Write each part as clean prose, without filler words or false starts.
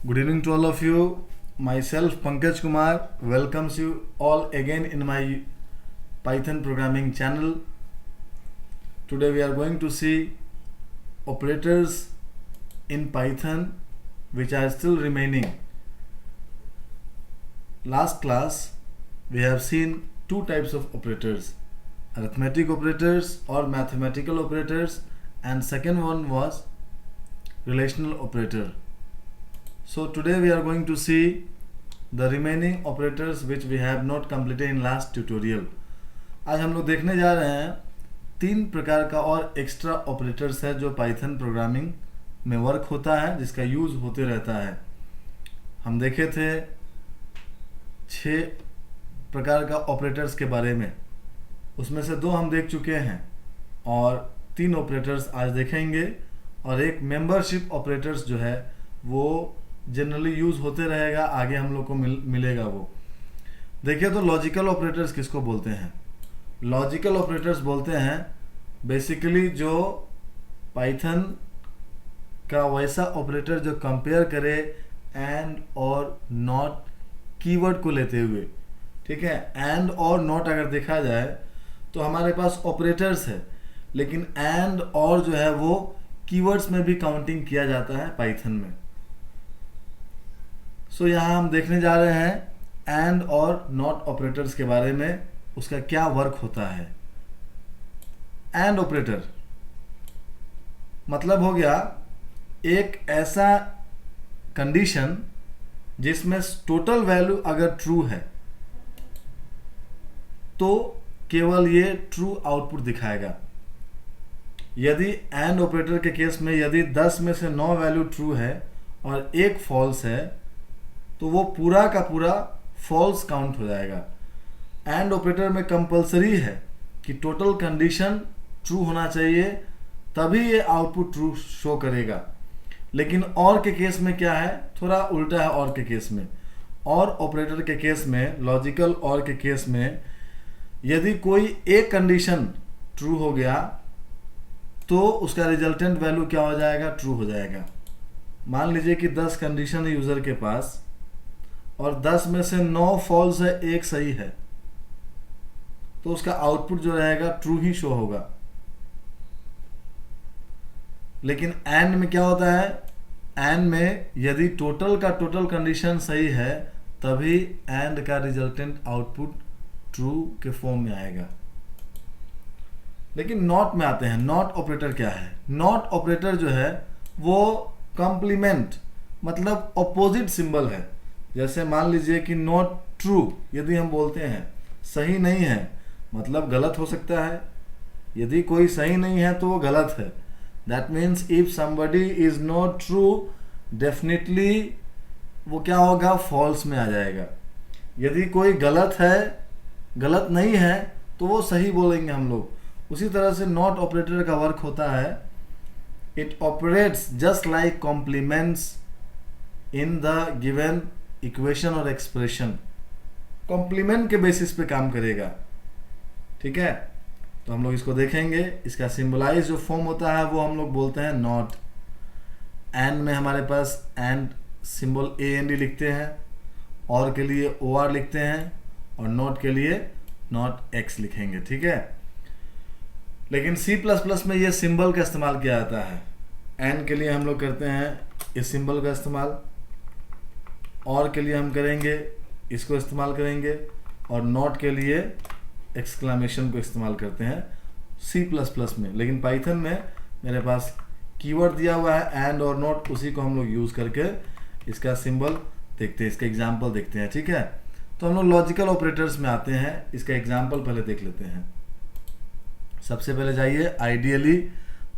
Good evening to all of you. Myself Pankaj Kumar welcomes you all again in my Python programming channel. Today we are going to see operators in Python which are still remaining. Last class we have seen two types of operators, arithmetic operators or mathematical operators, and second one was relational operator. So today we are going to see the remaining operators which we have not completed in last tutorial. आज हम लोग देखने जा रहे हैं तीन प्रकार का और एक्स्ट्रा ऑपरेटर्स है जो पाइथन प्रोग्रामिंग में वर्क होता है, जिसका यूज़ होते रहता है. हम देखे थे 6 प्रकार का ऑपरेटर्स के बारे में, उसमें से 2 हम देख चुके हैं और 3 ऑपरेटर्स आज देखेंगे, और एक मेंबरशिप ऑपरेटर्स जो है वो जनरली यूज़ होते रहेगा, आगे हम लोग को मिलेगा वो. देखिए तो लॉजिकल ऑपरेटर्स किसको बोलते हैं? लॉजिकल ऑपरेटर्स बोलते हैं बेसिकली जो पाइथन का वैसा ऑपरेटर जो कंपेयर करे एंड और नॉट कीवर्ड को लेते हुए. ठीक है, एंड और नॉट अगर देखा जाए तो हमारे पास ऑपरेटर्स है, लेकिन एंड और जो है वो कीवर्ड्स में भी काउंटिंग किया जाता है पाइथन में. सो यहाँ हम देखने जा रहे हैं एंड और नॉट ऑपरेटर्स के बारे में, उसका क्या वर्क होता है. एंड ऑपरेटर मतलब हो गया एक ऐसा कंडीशन जिसमें टोटल वैल्यू अगर ट्रू है तो केवल ये ट्रू आउटपुट दिखाएगा. यदि एंड ऑपरेटर के केस में यदि 10 में से 9 वैल्यू ट्रू है और एक फॉल्स है तो वो पूरा का पूरा फॉल्स काउंट हो जाएगा. एंड ऑपरेटर में कंपलसरी है कि टोटल कंडीशन ट्रू होना चाहिए, तभी ये आउटपुट ट्रू शो करेगा. लेकिन और के केस में क्या है, थोड़ा उल्टा है. और के केस में, और ऑपरेटर के केस में, लॉजिकल और के केस में यदि कोई एक कंडीशन ट्रू हो गया तो उसका रिजल्टेंट वैल्यू क्या हो जाएगा, ट्रू हो जाएगा. मान लीजिए कि 10 कंडीशन है यूज़र के पास और 10 में से 9 फॉल्स है, एक सही है, तो उसका आउटपुट जो रहेगा ट्रू ही शो होगा. लेकिन एंड में क्या होता है, एंड में यदि टोटल का टोटल कंडीशन सही है तभी एंड का रिजल्टेंट आउटपुट ट्रू के फॉर्म में आएगा. लेकिन नॉट में आते हैं. नॉट ऑपरेटर क्या है? नॉट ऑपरेटर जो है वो कॉम्प्लीमेंट मतलब ऑपोजिट सिंबल है. जैसे मान लीजिए कि नॉट ट्रू यदि हम बोलते हैं, सही नहीं है, मतलब गलत हो सकता है. यदि कोई सही नहीं है तो वो गलत है. That means if somebody is not true definitely वो क्या होगा, फॉल्स में आ जाएगा. यदि कोई गलत है, गलत नहीं है, तो वो सही बोलेंगे हम लोग. उसी तरह से नॉट ऑपरेटर का वर्क होता है. It operates just like complements in the given equation और एक्सप्रेशन. कॉम्प्लीमेंट के बेसिस पे काम करेगा. ठीक है, तो हम लोग इसको देखेंगे. इसका सिंबलाइज जो फॉर्म होता है वो हम लोग बोलते हैं नॉट. एंड में हमारे पास एंड सिंबल AND लिखते हैं, और के लिए OR लिखते हैं, और नॉट के लिए नॉट X लिखेंगे. ठीक है, लेकिन C++ में ये सिंबल का इस्तेमाल किया जाता है. एंड के लिए हम लोग करते हैं इस सिंबल का इस्तेमाल, और के लिए हम करेंगे इसको इस्तेमाल करेंगे, और नॉट के लिए एक्सक्लेमेशन को इस्तेमाल करते हैं C++ में. लेकिन पाइथन में मेरे पास कीवर्ड दिया हुआ है एंड और नॉट, उसी को हम लोग यूज़ करके इसका सिंबल देखते हैं, इसका एग्जाम्पल देखते हैं. ठीक है, तो हम लोग लॉजिकल ऑपरेटर्स में आते हैं. इसका एग्जाम्पल पहले देख लेते हैं. सबसे पहले जाइए आइडियली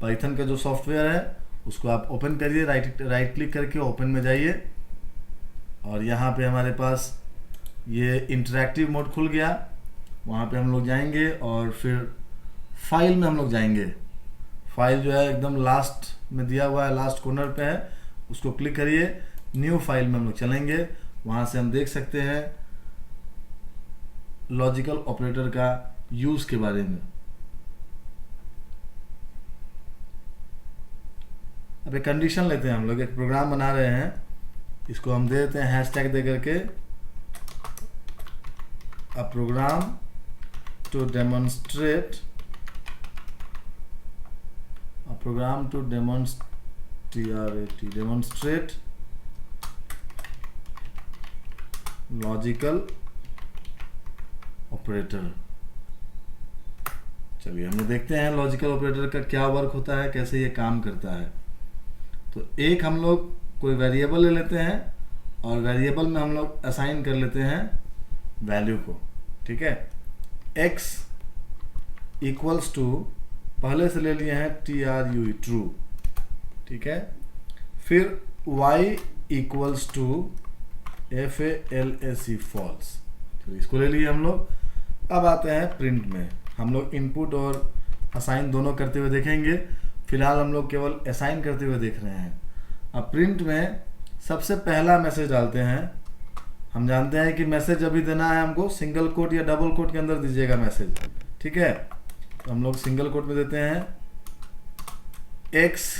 पाइथन का जो सॉफ्टवेयर है उसको आप ओपन करिए, राइट क्लिक करके ओपन में जाइए, और यहाँ पे हमारे पास ये इंटरैक्टिव मोड खुल गया. वहाँ पे हम लोग जाएंगे और फिर फाइल में हम लोग जाएंगे. फाइल जो है एकदम लास्ट में दिया हुआ है, लास्ट कॉर्नर पे है, उसको क्लिक करिए. न्यू फाइल में हम लोग चलेंगे. वहाँ से हम देख सकते हैं लॉजिकल ऑपरेटर का यूज़ के बारे में. अब एक कंडीशन लेते हैं, हम लोग एक प्रोग्राम बना रहे हैं इसको हम दे देते हैं हैशटैग दे करके a program to demonstrate demonstrate logical operator. चलिए हम देखते हैं लॉजिकल ऑपरेटर का क्या वर्क होता है, कैसे ये काम करता है। तो एक हम लोग कोई वेरिएबल ले लेते हैं और वेरिएबल में हम लोग असाइन कर लेते हैं वैल्यू को, ठीक है। x इक्वल्स टू पहले से ले लिए हैं TRUE ट्रू, ठीक है। फिर y equals to FALAC false, तो इसको ले लिए हम लोग। अब आते हैं प्रिंट में, हम लोग इनपुट और असाइन दोनों करते हुए देखेंगे, फिलहाल हम लोग केवल असाइन करते हुए देख रहे हैं। अब प्रिंट में सबसे पहला मैसेज डालते हैं। हम जानते हैं कि मैसेज अभी देना है हमको सिंगल कोट या डबल कोट के अंदर दीजिएगा मैसेज, ठीक है। तो हम लोग सिंगल कोट में देते हैं x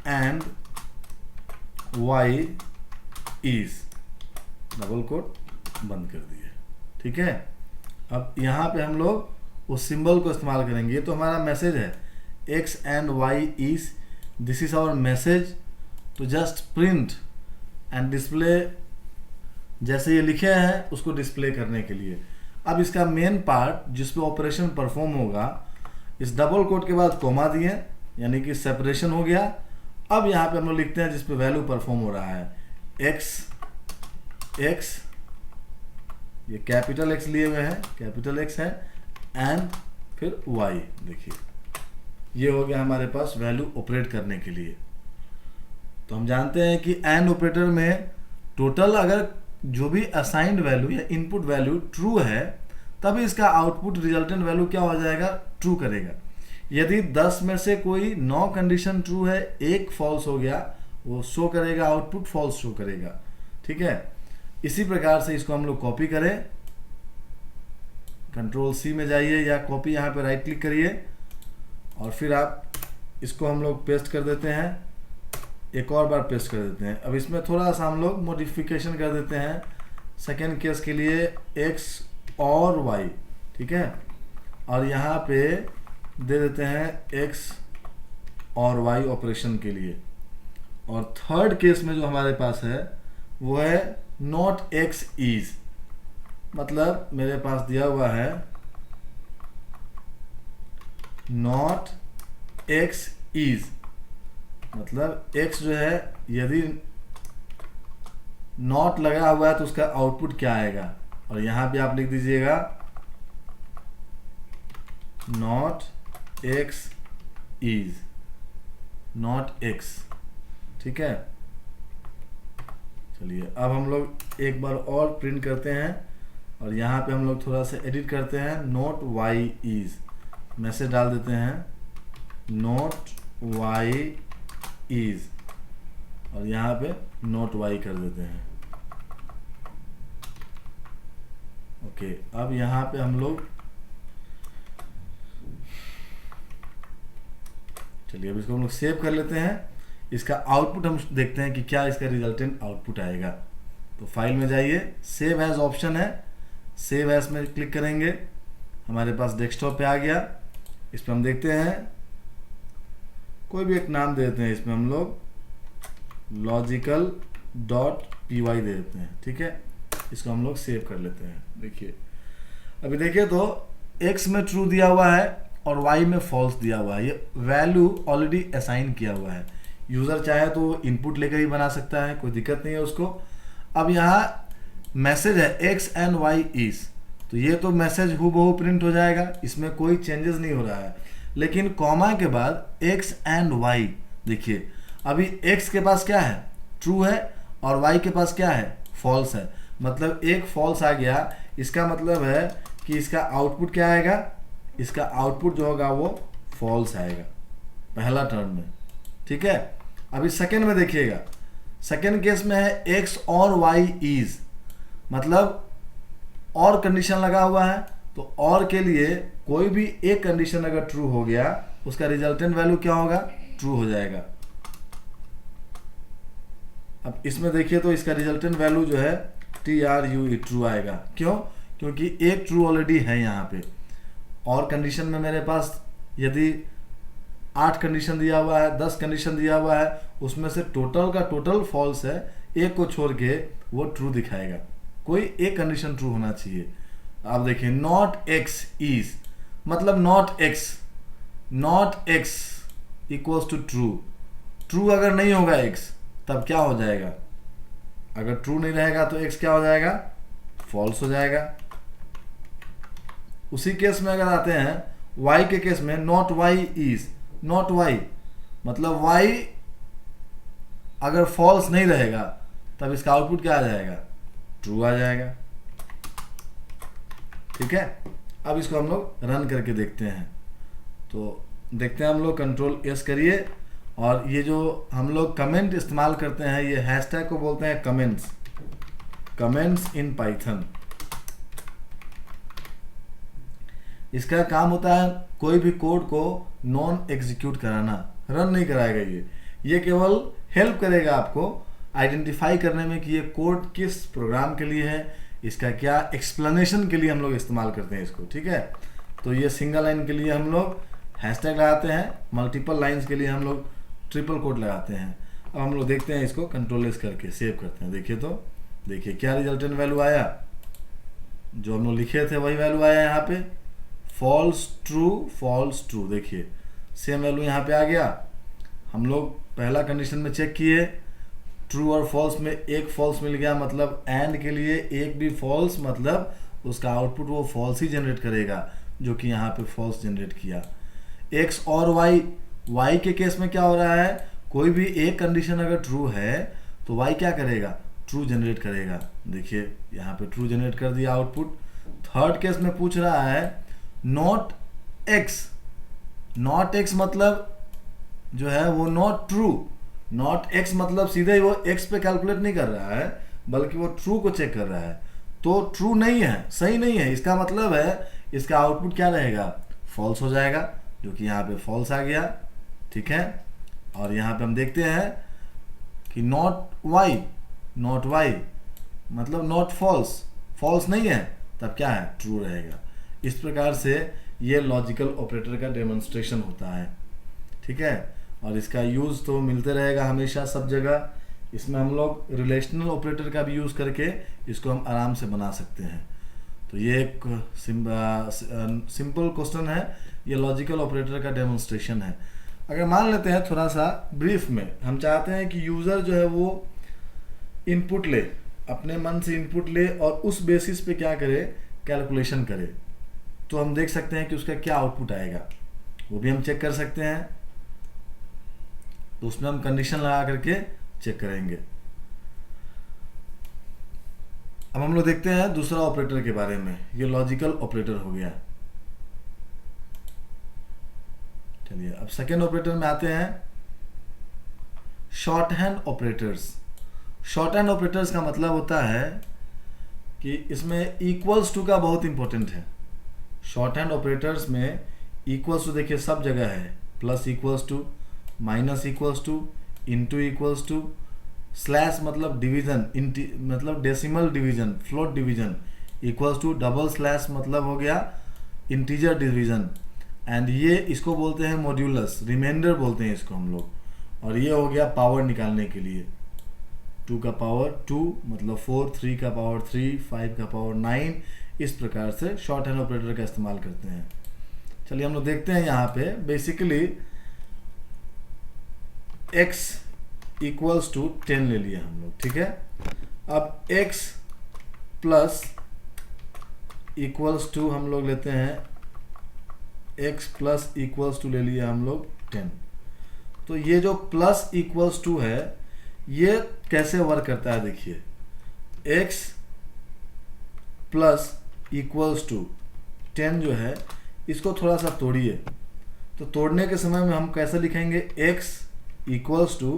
and y is, double quote बंद कर दिए, ठीक है। अब यहाँ पे हम लोग उस सिंबल को इस्तेमाल करेंगे। ये तो हमारा मैसेज है x and y is, this is our message. तो जस्ट प्रिंट एंड डिस्प्ले, जैसे ये लिखे हैं उसको डिस्प्ले करने के लिए। अब इसका मेन पार्ट जिसपे ऑपरेशन परफॉर्म होगा, इस डबल कोट के बाद कोमा दिए, यानी कि सेपरेशन हो गया। अब यहाँ पे हम लोग लिखते हैं जिसपे वैल्यू परफॉर्म हो रहा है x, ये कैपिटल X लिए हुए हैं, कैपिटल X है, एंड फिर y। देखिए ये हो गया हमारे पास वैल्यू ऑपरेट करने के लिए। तो हम जानते हैं कि एंड ऑपरेटर में टोटल अगर जो भी असाइंड वैल्यू या इनपुट वैल्यू ट्रू है, तभी इसका आउटपुट रिजल्टेंट वैल्यू क्या हो जाएगा, ट्रू करेगा। यदि 10 में से कोई 9 कंडीशन ट्रू है, एक फॉल्स हो गया, वो शो करेगा आउटपुट फॉल्स शो करेगा, ठीक है। इसी प्रकार से इसको हम लोग कॉपी करें, कंट्रोल C में जाइए या कॉपी यहाँ पे राइट क्लिक करिए और फिर आप इसको हम लोग पेस्ट कर देते हैं, एक और बार पेस्ट कर देते हैं। अब इसमें थोड़ा सा हम लोग मॉडिफिकेशन कर देते हैं सेकेंड केस के लिए, x और y, ठीक है। और यहाँ पे दे देते हैं x और y ऑपरेशन के लिए। और थर्ड केस में जो हमारे पास है वो है नॉट x इज, मतलब मेरे पास दिया हुआ है नॉट x इज, मतलब x जो है यदि नॉट लगा हुआ है तो उसका आउटपुट क्या आएगा। और यहां पे आप लिख दीजिएगा not x is, not x, ठीक है। चलिए अब हम लोग एक बार और प्रिंट करते हैं और यहाँ पे हम लोग थोड़ा सा एडिट करते हैं, नॉट y इज, मैसेज डाल देते हैं नॉट y इज और यहाँ पे नॉट y कर देते हैं। ओके, अब यहाँ पे हम लोग, चलिए अब इसको हम लोग सेव कर लेते हैं। इसका आउटपुट हम देखते हैं कि क्या इसका रिजल्टेंट आउटपुट आएगा। तो फाइल में जाइए, सेव एज ऑप्शन है, सेव एज में क्लिक करेंगे, हमारे पास डेस्कटॉप पे आ गया। इस पर हम देखते हैं, कोई भी एक नाम दे देते हैं, इसमें हम लोग logical.py दे देते हैं, ठीक है। इसको हम लोग सेव कर लेते हैं। देखिए अभी देखिए तो x में ट्रू दिया हुआ है और y में फॉल्स दिया हुआ है। ये वैल्यू ऑलरेडी असाइन किया हुआ है। यूज़र चाहे तो इनपुट लेकर ही बना सकता है, कोई दिक्कत नहीं है उसको। अब यहाँ मैसेज है x एंड y इज, तो ये तो मैसेज हूबहू प्रिंट हो जाएगा, इसमें कोई चेंजेस नहीं हो रहा है। लेकिन कॉमा के बाद x एंड y, देखिए अभी x के पास क्या है, ट्रू है, और y के पास क्या है, फॉल्स है। मतलब एक फॉल्स आ गया, इसका मतलब है कि इसका आउटपुट क्या आएगा, इसका आउटपुट जो होगा वो फॉल्स आएगा पहला टर्म में, ठीक है। अभी सेकेंड में देखिएगा, सेकेंड केस में है x और y इज, मतलब और कंडीशन लगा हुआ है तो और के लिए कोई भी एक कंडीशन अगर ट्रू हो गया, उसका रिजल्टेंट वैल्यू क्या होगा, ट्रू हो जाएगा। अब इसमें देखिए तो इसका रिजल्टेंट वैल्यू जो है TRUE ट्रू आएगा। क्यों? क्योंकि एक ट्रू ऑलरेडी है यहाँ पे, और कंडीशन में मेरे पास यदि 8 कंडीशन दिया हुआ है, 10 कंडीशन दिया हुआ है, उसमें से टोटल का टोटल फॉल्स है, एक को छोड़ के वो ट्रू दिखाएगा। कोई एक कंडीशन ट्रू होना चाहिए। आप देखिए नॉट एक्स इज, मतलब not x equals to true. True अगर नहीं होगा एक्स, तब क्या हो जाएगा? अगर ट्रू नहीं रहेगा तो एक्स क्या हो जाएगा, फॉल्स हो जाएगा। उसी केस में अगर आते हैं वाई के केस में, not y is, not y मतलब वाई अगर फॉल्स नहीं रहेगा तब इसका आउटपुट क्या आ जाएगा, ट्रू आ जाएगा। ठीक है, अब इसको हम लोग रन करके देखते हैं। तो देखते हैं हम लोग, कंट्रोल एस करिए, और ये जो हम लोग कमेंट इस्तेमाल करते हैं, ये हैशटैग को बोलते हैं कमेंट्स इन पाइथन। इसका काम होता है कोई भी कोड को नॉन एग्जीक्यूट कराना, रन नहीं कराएगा। ये केवल हेल्प करेगा आपको आइडेंटिफाई करने में कि ये कोड किस प्रोग्राम के लिए है, इसका क्या एक्सप्लेनेशन के लिए हम लोग इस्तेमाल करते हैं इसको। ठीक है, तो ये सिंगल लाइन के लिए हम लोग हैशटैग लगाते हैं, मल्टीपल लाइंस के लिए हम लोग ट्रिपल कोट लगाते हैं। अब हम लोग देखते हैं इसको, कंट्रोल एस करके सेव करते हैं। देखिए तो देखिए क्या रिजल्टेंट वैल्यू आया, जो हम लोग लिखे थे वही वैल्यू आया यहाँ पे, फॉल्स ट्रू। देखिए सेम वैल्यू यहाँ पे आ गया। हम लोग पहला कंडीशन में चेक किए, ट्रू और फॉल्स में एक फॉल्स मिल गया, मतलब एंड के लिए एक भी फॉल्स, मतलब उसका आउटपुट वो फॉल्स ही जनरेट करेगा, जो कि यहाँ पे फॉल्स जनरेट किया। एक्स और वाई के केस में क्या हो रहा है, कोई भी एक कंडीशन अगर ट्रू है तो वाई क्या करेगा, ट्रू जनरेट करेगा। देखिए यहाँ पे ट्रू जनरेट कर दिया आउटपुट। थर्ड केस में पूछ रहा है नॉट एक्स मतलब जो है वो नॉट ट्रू। नॉट एक्स मतलब सीधे ही वो एक्स पे कैलकुलेट नहीं कर रहा है, बल्कि वो ट्रू को चेक कर रहा है। तो ट्रू नहीं है, सही नहीं है, इसका मतलब है इसका आउटपुट क्या रहेगा, फॉल्स हो जाएगा, जो कि यहाँ पे फॉल्स आ गया। ठीक है, और यहाँ पे हम देखते हैं कि नॉट वाई मतलब नॉट फॉल्स नहीं है, तब क्या है, ट्रू रहेगा। इस प्रकार से ये लॉजिकल ऑपरेटर का डेमोन्स्ट्रेशन होता है। ठीक है, और इसका यूज़ तो मिलते रहेगा हमेशा सब जगह। इसमें हम लोग रिलेशनल ऑपरेटर का भी यूज़ करके इसको हम आराम से बना सकते हैं। तो ये एक सिंपल क्वेश्चन है, ये लॉजिकल ऑपरेटर का डेमोन्स्ट्रेशन है। अगर मान लेते हैं थोड़ा सा ब्रीफ में, हम चाहते हैं कि यूज़र जो है वो इनपुट ले, अपने मन से इनपुट ले और उस बेसिस पे क्या करे, कैलकुलेशन करे, तो हम देख सकते हैं कि उसका क्या आउटपुट आएगा, वो भी हम चेक कर सकते हैं। तो उसमें हम कंडीशन लगा करके चेक करेंगे। अब हम लोग देखते हैं दूसरा ऑपरेटर के बारे में, ये लॉजिकल ऑपरेटर हो गया। चलिए अब सेकेंड ऑपरेटर में आते हैं, short hand operators. Short hand operators का मतलब होता है कि इसमें इक्वल्स टू का बहुत इंपॉर्टेंट है। शॉर्ट हैंड ऑपरेटर्स में इक्वल्स टू देखिए सब जगह है, plus equals to, minus equals to, into equals to, slash मतलब डिवीजन, मतलब decimal division, float division, equals to, double slash मतलब हो गया इंटीजर डिवीजन, एंड ये इसको बोलते हैं मॉड्यूलस, रिमाइंडर बोलते हैं इसको हम लोग। और ये हो गया पावर निकालने के लिए, 2 का पावर 2 मतलब 4, 3 का पावर 3, 5 का पावर 9। इस प्रकार से शॉर्ट हैंड ऑपरेटर का इस्तेमाल करते हैं। चलिए हम लोग देखते हैं यहाँ पे, बेसिकली x इक्वल्स टू 10 ले लिया हम लोग। ठीक है, अब x प्लस इक्वल्स टू हम लोग लेते हैं, x प्लस इक्वल्स टू ले लिया हम लोग 10। तो ये जो प्लस इक्वल्स टू है ये कैसे वर्क करता है, देखिए x प्लस इक्वल्स टू 10 जो है इसको थोड़ा सा तोड़िए। तो तोड़ने के समय में हम कैसे लिखेंगे, x equals to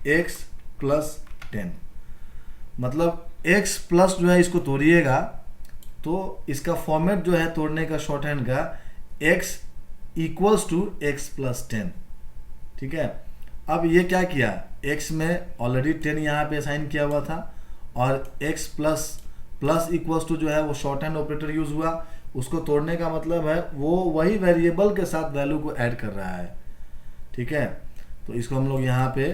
x plus 10, मतलब x प्लस जो है इसको तोड़िएगा तो इसका फॉर्मेट जो है तोड़ने का शॉर्ट हैंड का x equals to x plus 10, ठीक है। अब ये क्या किया, x में ऑलरेडी 10 यहाँ पे असाइन किया हुआ था और x प्लस इक्वल्स टू जो है वो शॉर्ट हैंड ऑपरेटर यूज हुआ। उसको तोड़ने का मतलब है वो वही वेरिएबल के साथ वैल्यू को ऐड कर रहा है, ठीक है। तो इसको हम लोग यहाँ पे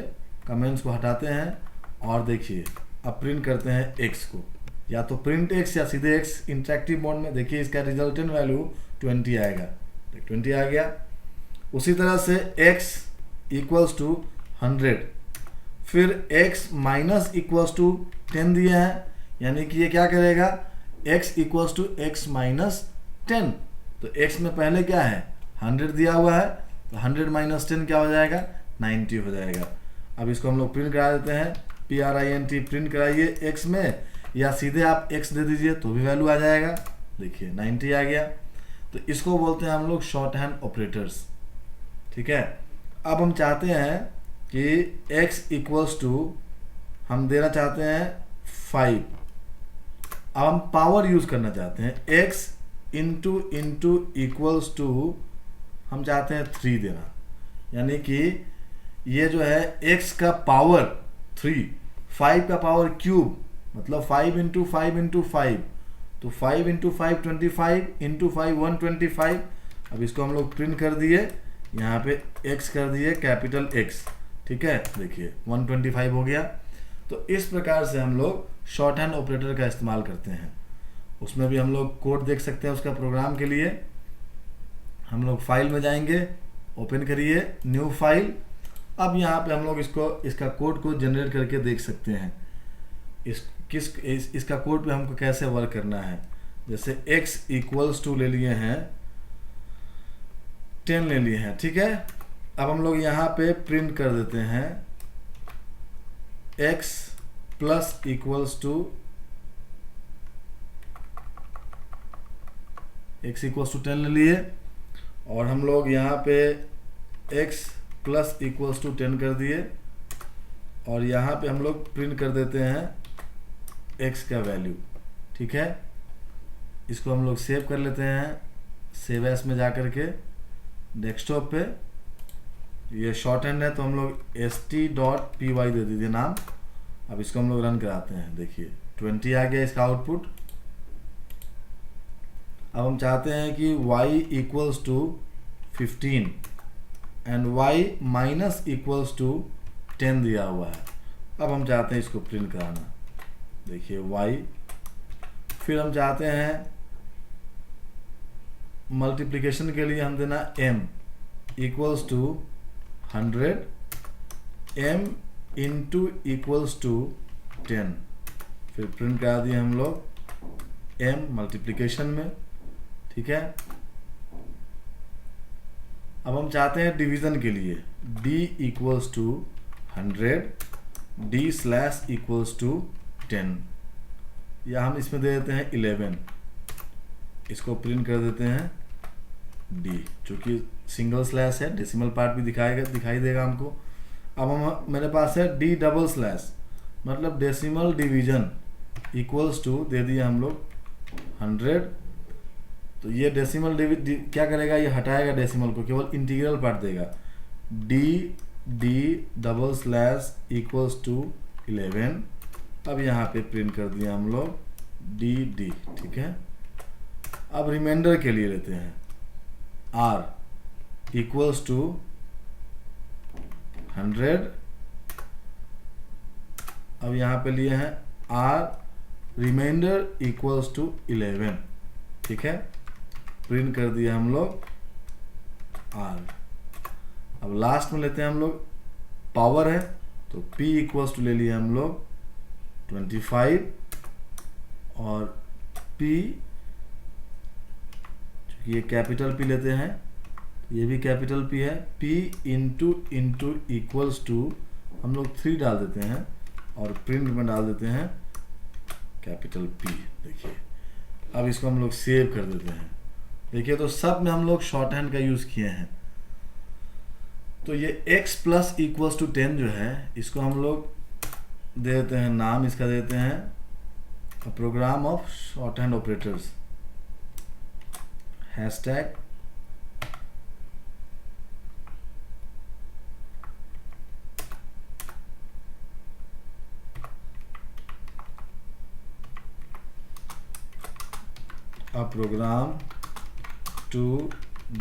कमेंट्स को हटाते हैं और देखिए अब प्रिंट करते हैं x को, या तो प्रिंट x या सीधे x इंटरेक्टिव मोड में। देखिए इसका रिजल्टेंट वैल्यू 20 आएगा, 20 आ गया। उसी तरह से x इक्वल्स टू 100, फिर x माइनस इक्वल्स टू 10 दिए हैं, यानी कि ये क्या करेगा, x equals to x minus 10। तो x में पहले क्या है 100 दिया हुआ है, तो 100 माइनस 10 क्या हो जाएगा, 90 हो जाएगा। अब इसको हम लोग प्रिंट करा देते हैं, print प्रिंट कराइए x में, या सीधे आप x दे दीजिए तो भी वैल्यू आ जाएगा। देखिए 90 आ गया। तो इसको बोलते हैं हम लोग शॉर्ट हैंड ऑपरेटर्स, ठीक है। अब हम चाहते हैं कि x इक्वल्स टू हम देना चाहते हैं 5। अब हम पावर यूज करना चाहते हैं, x इंटू इक्वल्स टू हम चाहते हैं 3 देना, यानी कि ये जो है x का पावर 3, 5 का पावर क्यूब, मतलब 5 इंटू 5, तो 5 इंटू 5 25 इंटू 5 125। अब इसको हम लोग प्रिंट कर दिए, यहाँ पे x कर दिए कैपिटल X, ठीक है। देखिए 125 हो गया। तो इस प्रकार से हम लोग शॉर्ट हैंड ऑपरेटर का इस्तेमाल करते हैं। उसमें भी हम लोग कोड देख सकते हैं उसका प्रोग्राम के लिए। हम लोग फाइल में जाएंगे, ओपन करिए न्यू फाइल। अब यहाँ पे हम लोग इसका कोड को जनरेट करके देख सकते हैं इसका कोड पे हमको कैसे वर्क करना है। जैसे x इक्वल्स टू ले लिए हैं 10 ले लिए हैं, ठीक है। अब हम लोग यहाँ पे प्रिंट कर देते हैं x plus equals to x equals to 10 ले लिए, और हम लोग यहाँ पे x प्लस इक्वल्स टू 10 कर दिए, और यहाँ पे हम लोग प्रिंट कर देते हैं x का वैल्यू, ठीक है। इसको हम लोग सेव कर लेते हैं, सेव एस में जा कर के डेस्कटॉप पे। ये शॉर्ट हैंड है तो हम लोग st.py दे दीजिए नाम। अब इसको हम लोग रन कराते हैं, देखिए 20 आ गया इसका आउटपुट। अब हम चाहते हैं कि y equals to 15 and y minus equals to 10 दिया हुआ है। अब हम चाहते हैं इसको प्रिंट कराना, देखिए y। फिर हम चाहते हैं मल्टीप्लिकेशन के लिए हम देना m equals to 100 m into equals to 10। फिर प्रिंट करा दिए हम लोग m मल्टीप्लिकेशन में, ठीक है। अब हम चाहते हैं डिवीजन के लिए d equals to 100 d slash equals to 10, या हम इसमें दे देते हैं 11। इसको प्रिंट कर देते हैं d, चूँकि सिंगल स्लैश है, डेसिमल पार्ट भी दिखाई देगा हमको। अब हम मेरे पास है d डबल स्लैश, मतलब डेसिमल डिवीजन इक्वल्स टू दे दिए हम लोग 100। तो ये डेसिमल क्या करेगा, ये हटाएगा डेसिमल को, केवल इंटीग्रल पार्ट देगा। d double slash equals to 11। अब यहाँ पे प्रिंट कर दिया हम लोग d, ठीक है। अब रिमाइंडर के लिए लेते हैं r इक्वल्स टू 100। अब यहाँ पे लिए हैं r रिमाइंडर इक्वल्स टू 11, ठीक है। प्रिंट कर दिया हम लोग r। अब लास्ट में लेते हैं हम लोग पावर है, तो p इक्वल्स टू ले लिया हम लोग 25, और p चूँकि ये कैपिटल p लेते हैं, ये भी कैपिटल P है, p इंटू इक्वल्स टू हम लोग 3 डाल देते हैं, और प्रिंट में डाल देते हैं कैपिटल P। देखिए अब इसको हम लोग सेव कर देते हैं। देखिए तो सब में हम लोग शॉर्ट हैंड का यूज़ किए हैं। तो ये x प्लस इक्वल्स टू 10 जो है, इसको हम लोग दे देते हैं नाम, इसका देते हैं program of shorthand operators, hashtag a program to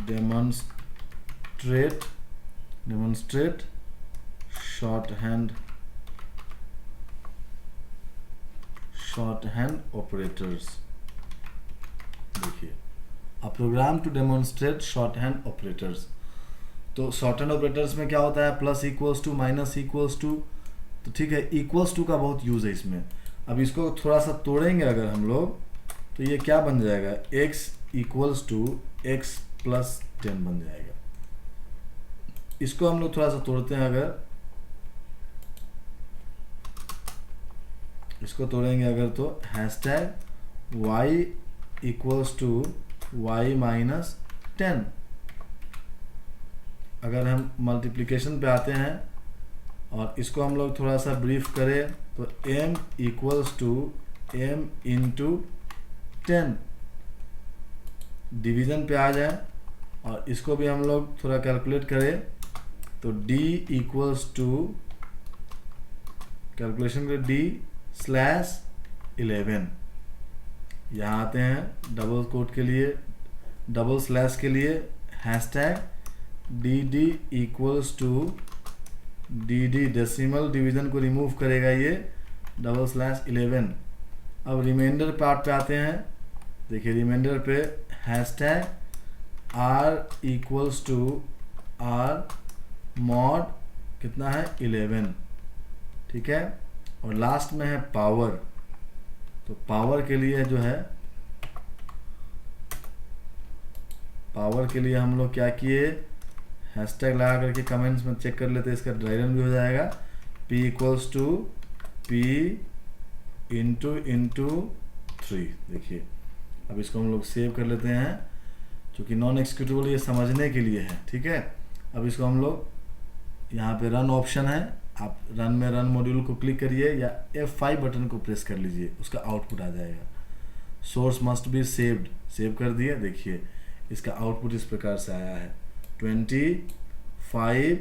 demonstrate shorthand operators। देखिए, a program to demonstrate shorthand operators। तो शॉर्टहैंड ऑपरेटर्स में क्या होता है, plus equals to, minus equals to. तो ठीक है, इक्वल्स टू का बहुत यूज है इसमें। अब इसको थोड़ा सा तोड़ेंगे अगर हम लोग, तो ये क्या बन जाएगा, x equals to x plus 10 बन जाएगा। इसको हम लोग थोड़ा सा तोड़ते हैं, अगर इसको तोड़ेंगे अगर, तो hashtag y equals to y minus 10। अगर हम मल्टीप्लिकेशन पे आते हैं और इसको हम लोग थोड़ा सा ब्रीफ करें, तो m equals to m into 10। Division पे आ जाए और इसको भी हम लोग थोड़ा कैलकुलेट करें, तो d इक्वल्स टू, कैलकुलेशन करें, d स्लैश 11। यहाँ आते हैं डबल कोट के लिए, डबल स्लैश के लिए, hashtag dd equals to dd, decimal division को रिमूव करेगा ये, डबल स्लैश 11। अब रिमाइंडर पार्ट पे आते हैं। देखिए, रिमाइंडर पे hashtag r equals to r mod कितना है, 11। ठीक है, और लास्ट में है पावर। तो पावर के लिए जो है, पावर के लिए हम लोग क्या किए, हैशटैग लगा करके कमेंट्स में चेक कर लेते हैं, इसका ड्राई रन भी हो जाएगा। p equals to p into 3। देखिए, अब इसको हम लोग सेव कर लेते हैं, क्योंकि नॉन एक्सिक्यूटेबल ये समझने के लिए है। ठीक है, अब इसको हम लोग, यहाँ पे रन ऑप्शन है, आप रन में रन मॉड्यूल को क्लिक करिए या F5 बटन को प्रेस कर लीजिए, उसका आउटपुट आ जाएगा। Source must be saved, save कर दिए। देखिए, इसका आउटपुट इस प्रकार से आया है, 25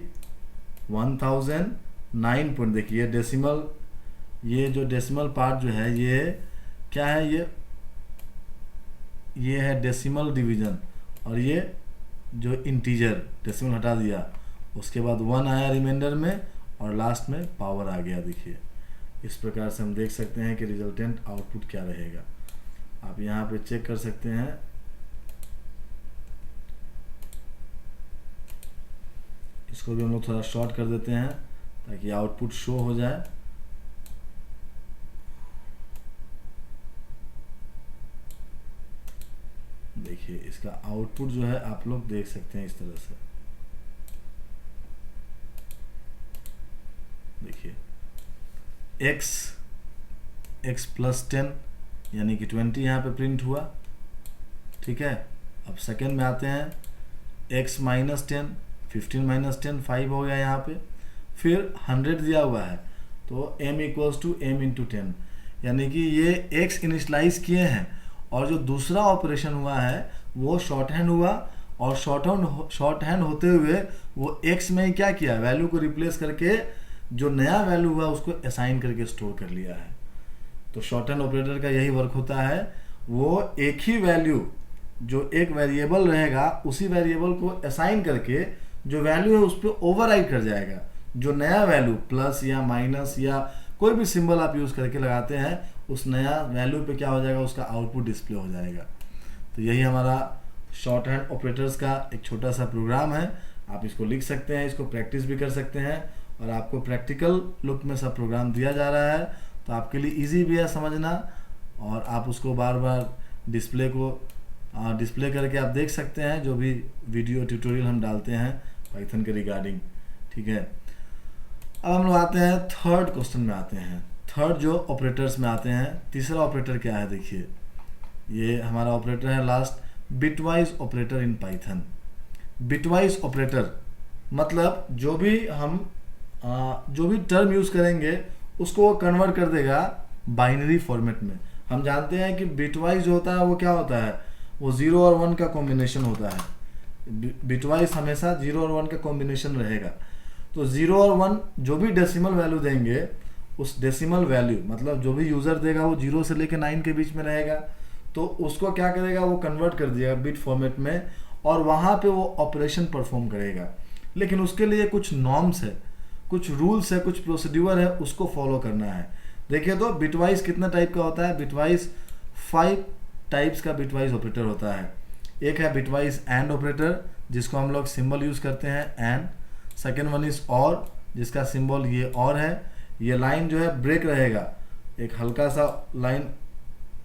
1009 पॉइंट। देखिए डेसिमल, ये जो डेसिमल पार्ट जो है, ये क्या है, ये है डेसिमल डिवीजन, और ये जो इंटीजर, डेसिमल हटा दिया, उसके बाद 1 आया रिमाइंडर में, और लास्ट में पावर आ गया। देखिए, इस प्रकार से हम देख सकते हैं कि रिजल्टेंट आउटपुट क्या रहेगा। आप यहाँ पे चेक कर सकते हैं। इसको भी हम लोग थोड़ा शॉर्ट कर देते हैं ताकि आउटपुट शो हो जाए। देखिए, इसका आउटपुट जो है आप लोग देख सकते हैं इस तरह से। देखिए, x प्लस 10 यानी कि 20 यहाँ पे प्रिंट हुआ। ठीक है, अब सेकेंड में आते हैं, x माइनस 10, 15 माइनस 10 5 हो गया यहाँ पे। फिर 100 दिया हुआ है, तो m equals to m into 10, यानी कि ये x इनिशलाइज किए हैं, और जो दूसरा ऑपरेशन हुआ है वो शॉर्ट हैंड हुआ, और शॉर्ट हैंड होते हुए वो x में क्या किया, वैल्यू को रिप्लेस करके जो नया वैल्यू हुआ उसको असाइन करके स्टोर कर लिया है। तो शॉर्ट हैंड ऑपरेटर का यही वर्क होता है, वो एक ही वैल्यू, जो एक वेरिएबल रहेगा उसी वेरिएबल को असाइन करके जो वैल्यू है उस पर ओवरराइड कर जाएगा। जो नया वैल्यू प्लस या माइनस या कोई भी सिंबल आप यूज़ करके लगाते हैं, उस नया वैल्यू पे क्या हो जाएगा, उसका आउटपुट डिस्प्ले हो जाएगा। तो यही हमारा शॉर्ट हैंड ऑपरेटर्स का एक छोटा सा प्रोग्राम है। आप इसको लिख सकते हैं, इसको प्रैक्टिस भी कर सकते हैं, और आपको प्रैक्टिकल लुक में सब प्रोग्राम दिया जा रहा है, तो आपके लिए इजी भी है समझना, और आप उसको बार बार डिस्प्ले करके आप देख सकते हैं जो भी वीडियो ट्यूटोरियल हम डालते हैं पाइथन के रिगार्डिंग। ठीक है, अब हम लोग आते हैं थर्ड क्वेश्चन में आते हैं। थर्ड जो ऑपरेटर्स में आते हैं, तीसरा ऑपरेटर क्या है, देखिए ये हमारा ऑपरेटर है last, bitwise operator in Python. Bitwise operator मतलब जो भी टर्म यूज़ करेंगे उसको वो कन्वर्ट कर देगा बाइनरी फॉर्मेट में। हम जानते हैं कि बिटवाइज जो होता है वो क्या होता है, वो 0 और 1 का कॉम्बिनेशन होता है। बिटवाइज हमेशा 0 और 1 का कॉम्बिनेशन रहेगा। तो 0 और 1 जो भी डेसिमल वैल्यू देंगे, उस डेसिमल वैल्यू मतलब जो भी यूज़र देगा वो 0 से लेकर 9 के बीच में रहेगा, तो उसको क्या करेगा, वो कन्वर्ट कर दिया बिट फॉर्मेट में और वहाँ पे वो ऑपरेशन परफॉर्म करेगा। लेकिन उसके लिए कुछ नॉर्म्स है, कुछ रूल्स है, कुछ प्रोसीड्यूर है, उसको फॉलो करना है। देखिए तो बिटवाइज कितना टाइप का होता है, बिटवाइज 5 टाइप्स का बिटवाइज ऑपरेटर होता है। एक है बिटवाइज एंड ऑपरेटर, जिसको हम लोग सिंबल यूज़ करते हैं एंड। सेकेंड वन इज और, जिसका सिंबल ये और है। ये लाइन जो है ब्रेक रहेगा, एक हल्का सा लाइन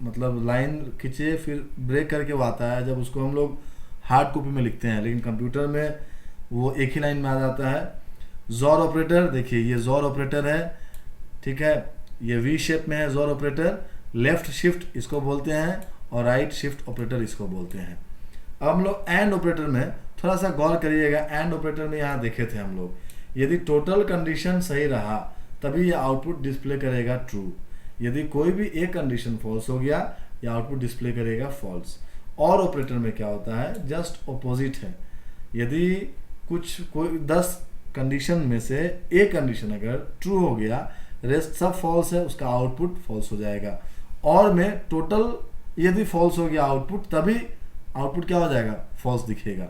मतलब लाइन खींचे फिर ब्रेक करके वो आता है, जब उसको हम लोग हार्ड कॉपी में लिखते हैं, लेकिन कंप्यूटर में वो एक ही लाइन में आ जाता है। ज़ोर ऑपरेटर, देखिए ये ज़ोर ऑपरेटर है, ठीक है, ये वी शेप में है ज़ोर ऑपरेटर। लेफ्ट शिफ्ट इसको बोलते हैं और राइट शिफ्ट ऑपरेटर इसको बोलते हैं। अब हम लोग एंड ऑपरेटर में थोड़ा सा गौर करिएगा। एंड ऑपरेटर में यहाँ देखे थे हम लोग, यदि टोटल कंडीशन सही रहा तभी ये आउटपुट डिस्प्ले करेगा ट्रू। यदि कोई भी एक कंडीशन फॉल्स हो गया, या आउटपुट डिस्प्ले करेगा फॉल्स। और ऑपरेटर में क्या होता है, जस्ट ऑपोजिट है। यदि कोई 10 कंडीशन में से एक कंडीशन अगर ट्रू हो गया, रेस्ट सब फॉल्स है, उसका आउटपुट फॉल्स हो जाएगा। और में टोटल यदि फॉल्स हो गया आउटपुट, तभी आउटपुट क्या हो जाएगा, फॉल्स दिखेगा।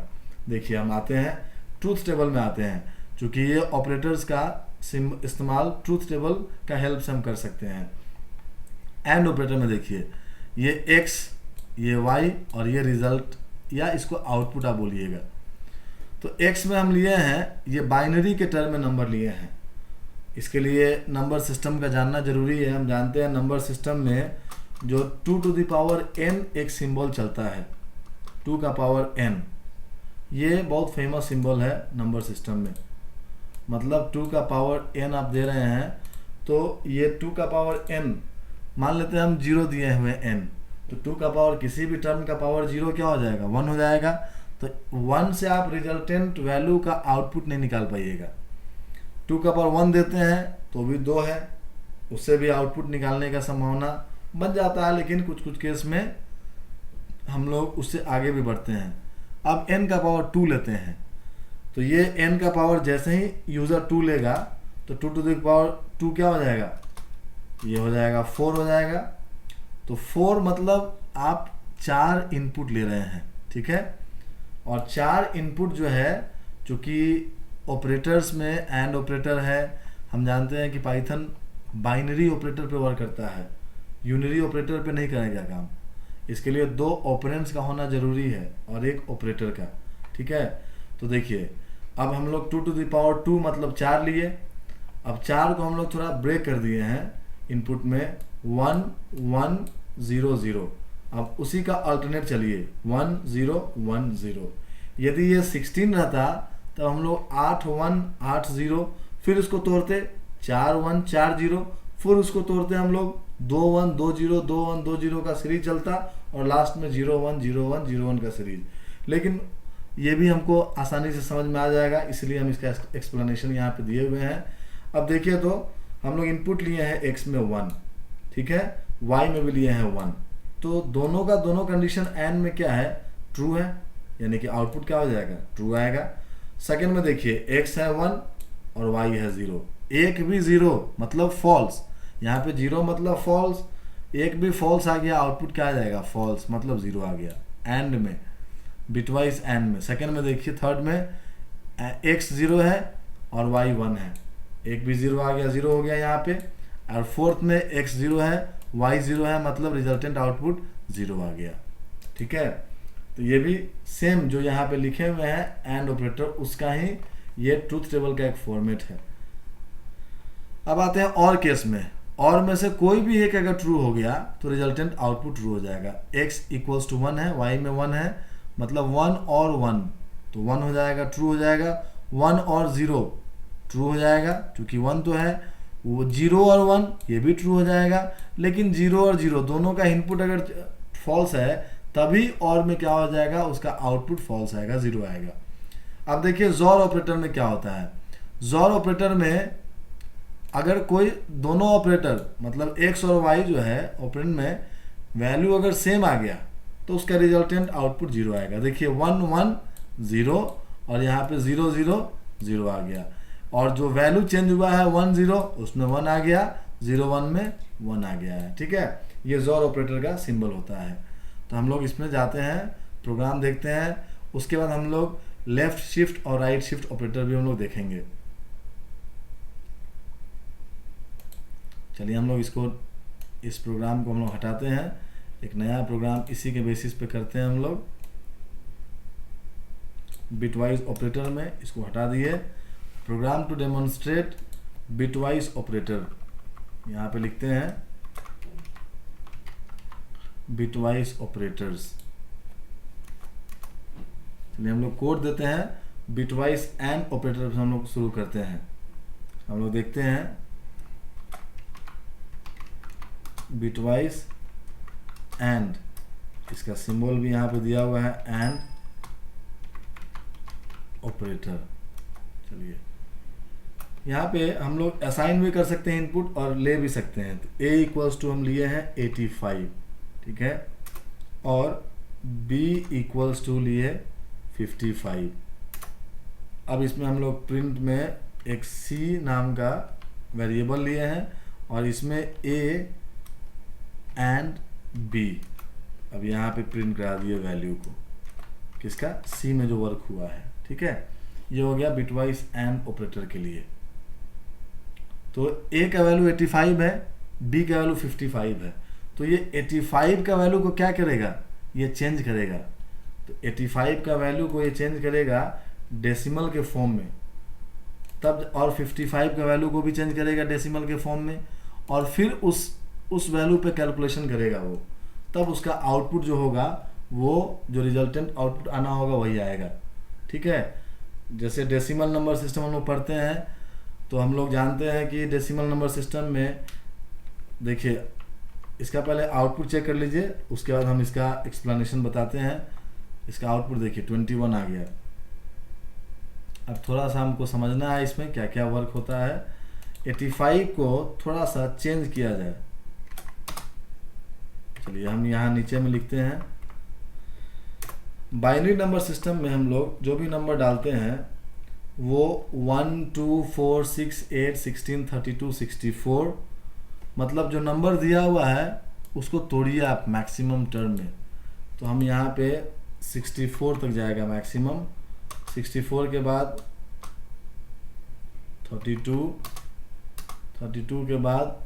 देखिए हम आते हैं ट्रूथ टेबल में आते हैं, क्योंकि ये ऑपरेटर्स का इस्तेमाल ट्रूथ टेबल का हेल्प से हम कर सकते हैं। एंड ऑपरेटर में देखिए ये x, ये y और ये रिजल्ट, या इसको आउटपुट आप बोलिएगा। तो x में हम लिए हैं, ये बाइनरी के टर्म में नंबर लिए हैं। इसके लिए नंबर सिस्टम का जानना जरूरी है। हम जानते हैं नंबर सिस्टम में जो 2 to the power n एक सिंबल चलता है, 2 का पावर n, ये बहुत फेमस सिंबल है नंबर सिस्टम में। मतलब 2 का पावर n आप दे रहे हैं, तो ये 2 का पावर n, मान लेते हैं हम 0 दिए हुए n, तो 2 का पावर किसी भी टर्म का पावर 0 क्या हो जाएगा, 1 हो जाएगा। तो 1 से आप रिजल्टेंट वैल्यू का आउटपुट नहीं निकाल पाइएगा। 2 का पावर 1 देते हैं तो भी 2 है, उससे भी आउटपुट निकालने का संभावना बन जाता है, लेकिन कुछ कुछ केस में हम लोग उससे आगे भी बढ़ते हैं। अब n का पावर 2 लेते हैं, तो ये n का पावर जैसे ही यूज़र 2 लेगा तो 2 to the power 2 क्या हो जाएगा, ये हो जाएगा 4 हो जाएगा। तो 4 मतलब आप 4 इनपुट ले रहे हैं, ठीक है। और 4 इनपुट जो है, चूँकि ऑपरेटर्स में एंड ऑपरेटर है, हम जानते हैं कि पाइथन बाइनरी ऑपरेटर पे वर्क करता है, यूनरी ऑपरेटर पे नहीं करेगा काम। इसके लिए 2 ऑपरेंड्स का होना जरूरी है और एक ऑपरेटर का, ठीक है। तो देखिए अब हम लोग 2 to the power 2 मतलब 4 लिए। अब 4 को हम लोग थोड़ा ब्रेक कर दिए हैं इनपुट में, 1 1 0 0। अब उसी का अल्टरनेट चलिए 1 0 1 0। यदि ये 16 रहता तो हम लोग 8 1 8 0, फिर उसको तोड़ते 4 1 4 0, फिर उसको तोड़ते हम लोग 2 1 2 0 2 1 2 0 का सीरीज चलता, और लास्ट में 0 1 0 1 0 1 का सीरीज। लेकिन ये भी हमको आसानी से समझ में आ जाएगा, इसलिए हम इसका एक्सप्लेनेशन यहाँ पे दिए हुए हैं। अब देखिए तो हम लोग इनपुट लिए हैं x में 1, ठीक है, y में भी लिए हैं 1, तो दोनों का दोनों कंडीशन एंड में क्या है, ट्रू है, यानी कि आउटपुट क्या हो जाएगा, ट्रू आएगा। सेकेंड में देखिए x है 1 और y है 0, एक भी 0 मतलब फॉल्स, यहाँ पे 0 मतलब फॉल्स, एक भी फॉल्स आ गया, आउटपुट क्या आ जाएगा, फॉल्स मतलब 0 आ गया। एंड में, बिटवाइज एंड में। सेकेंड में देखिए थर्ड में x 0 है और y 1 है, एक भी 0 आ गया, 0 हो गया यहाँ पे। और फोर्थ में x 0 है y 0 है, मतलब रिजल्टेंट आउटपुट 0 आ गया, ठीक है। तो ये भी सेम जो यहाँ पे लिखे हुए हैं एंड ऑपरेटर, उसका ही ये ट्रूथ टेबल का एक फॉर्मेट है। अब आते हैं और केस में, और में से कोई भी एक अगर ट्रू हो गया तो रिजल्टेंट आउटपुट ट्रू हो जाएगा। x इक्वल्स टू 1 है, y में 1 है, मतलब 1 और 1, तो 1 हो जाएगा, ट्रू हो जाएगा। 1 और 0 ट्रू हो जाएगा, क्योंकि 1 तो है, वो 0 और 1 ये भी ट्रू हो जाएगा। लेकिन 0 और 0 दोनों का इनपुट अगर फॉल्स है, तभी और में क्या हो जाएगा, उसका आउटपुट फॉल्स आएगा, 0 आएगा। अब देखिए ज़ोर ऑपरेटर में क्या होता है। ज़ोर ऑपरेटर में अगर कोई दोनों ऑपरेटर मतलब x और y जो है ऑपरेंड में वैल्यू अगर सेम आ गया, तो उसका रिजल्टेंट आउटपुट 0 आएगा। देखिए 1 1 0 और यहाँ पे 0 0 0 आ गया, और जो वैल्यू चेंज हुआ है 1 0 उसमें 1 आ गया, 0 1 में 1 आ गया है। ठीक है, ये XOR ऑपरेटर का सिंबल होता है। तो हम लोग इसमें जाते हैं, प्रोग्राम देखते हैं, उसके बाद हम लोग लेफ्ट शिफ्ट और राइट शिफ्ट ऑपरेटर भी हम लोग देखेंगे। चलिए हम लोग इस प्रोग्राम को हम लोग हटाते हैं, एक नया प्रोग्राम इसी के बेसिस पे करते हैं हम लोग। बिटवाइज ऑपरेटर में इसको हटा दिए, program to demonstrate bitwise operator, यहाँ पे लिखते हैं बिटवाइज ऑपरेटर्स। चलिए हम लोग कोड देते हैं, बिटवाइज एंड ऑपरेटर से हम लोग शुरू करते हैं। हम लोग देखते हैं बिटवाइज एंड, इसका सिंबल भी यहाँ पे दिया हुआ है, एंड ऑपरेटर। चलिए यहाँ पे हम लोग असाइन भी कर सकते हैं इनपुट और ले भी सकते हैं। तो a इक्वल्स टू हम लिए हैं 85, ठीक है, और b इक्वल्स टू लिए 55। अब इसमें हम लोग प्रिंट में एक c नाम का वेरिएबल लिए हैं और इसमें a एंड b, अब यहाँ पे प्रिंट करा दिए वैल्यू को, किसका, c में जो वर्क हुआ है। ठीक है, ये हो गया बिटवाइज एंड ऑपरेटर के लिए। तो a का वैल्यू 85 है, b का वैल्यू 55 है, तो ये 85 का वैल्यू को क्या करेगा, ये चेंज करेगा। तो 85 का वैल्यू को ये चेंज करेगा डेसिमल के फॉर्म में, तब, और 55 का वैल्यू को भी चेंज करेगा डेसिमल के फॉर्म में, और फिर उस वैल्यू पे कैलकुलेशन करेगा वो, तब उसका आउटपुट जो होगा, वो जो रिजल्टेंट आउटपुट आना होगा वही आएगा। ठीक है, जैसे डेसिमल नंबर सिस्टम हम लोग पढ़ते हैं तो हम लोग जानते हैं कि डेसिमल नंबर सिस्टम में देखिए, इसका पहले आउटपुट चेक कर लीजिए, उसके बाद हम इसका एक्सप्लेनेशन बताते हैं। इसका आउटपुट देखिए 21 आ गया। अब थोड़ा सा हमको समझना है इसमें क्या क्या वर्क होता है। 85 को थोड़ा सा चेंज किया जाए, चलिए हम यहाँ नीचे में लिखते हैं, बाइनरी नंबर सिस्टम में हम लोग जो भी नंबर डालते हैं वो 1 2 4 6 8 16 32 64, मतलब जो नंबर दिया हुआ है उसको तोड़िए आप मैक्सिमम टर्म में। तो हम यहाँ पे 64 तक जाएगा मैक्सिमम, 64 के बाद 32, 32 के बाद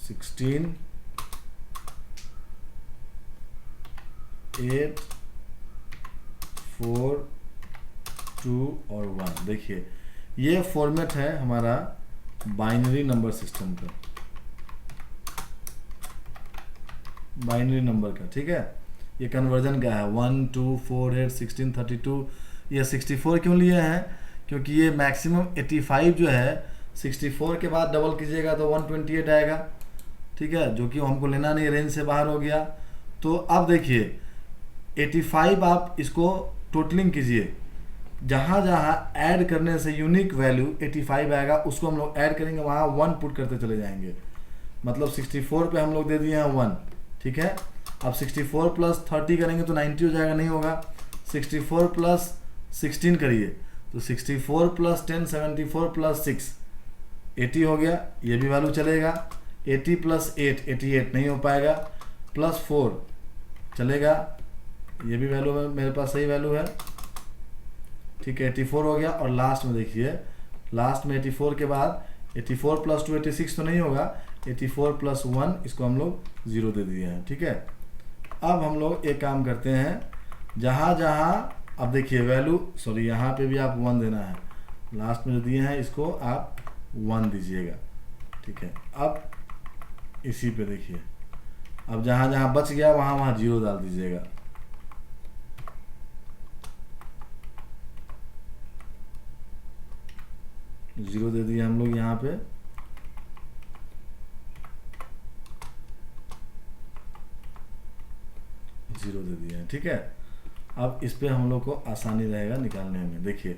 16, 8 4 2 और 1। देखिए ये फॉर्मेट है हमारा बाइनरी नंबर सिस्टम का, बाइनरी नंबर का। ठीक है, ये कन्वर्जन का है 1 2 4 8 16 32। ये 64 क्यों लिए हैं, क्योंकि ये मैक्सिमम 85 जो है 64 के बाद डबल कीजिएगा तो 128 आएगा। ठीक है, जो कि हमको लेना नहीं, रेंज से बाहर हो गया। तो अब देखिए 85 आप इसको टोटलिंग कीजिए, जहाँ जहाँ ऐड करने से यूनिक वैल्यू 85 आएगा उसको हम लोग ऐड करेंगे, वहाँ 1 पुट करते चले जाएंगे। मतलब 64 पे हम लोग दे दिए हैं 1। ठीक है, अब 64 प्लस 30 करेंगे तो 90 हो जाएगा, नहीं होगा। 64 प्लस 16 करिए तो 64 प्लस 10 74 प्लस 6 80 हो गया, ये भी वैल्यू चलेगा। 80 प्लस 8 88 नहीं हो पाएगा, प्लस 4 चलेगा, ये भी वैल्यू है, मेरे पास सही वैल्यू है। ठीक है, 84 हो गया। और लास्ट में देखिए, लास्ट में 84 के बाद 84 प्लस 2 86 तो नहीं होगा, 84 प्लस 1 इसको हम लोग 0 दे दिए हैं। ठीक है, अब हम लोग एक काम करते हैं, जहाँ जहाँ अब देखिए वैल्यू, सॉरी यहाँ पे भी आप 1 देना है, लास्ट में जो दिए हैं इसको आप 1 दीजिएगा। ठीक है, अब इसी पे देखिए, अब जहाँ जहाँ बच गया वहाँ वहाँ 0 डाल दीजिएगा। जीरो दे दिए हम लोग यहाँ पे, जीरो दे दिए हैं। ठीक है, अब इस पे हम लोग को आसानी रहेगा निकालने में। देखिए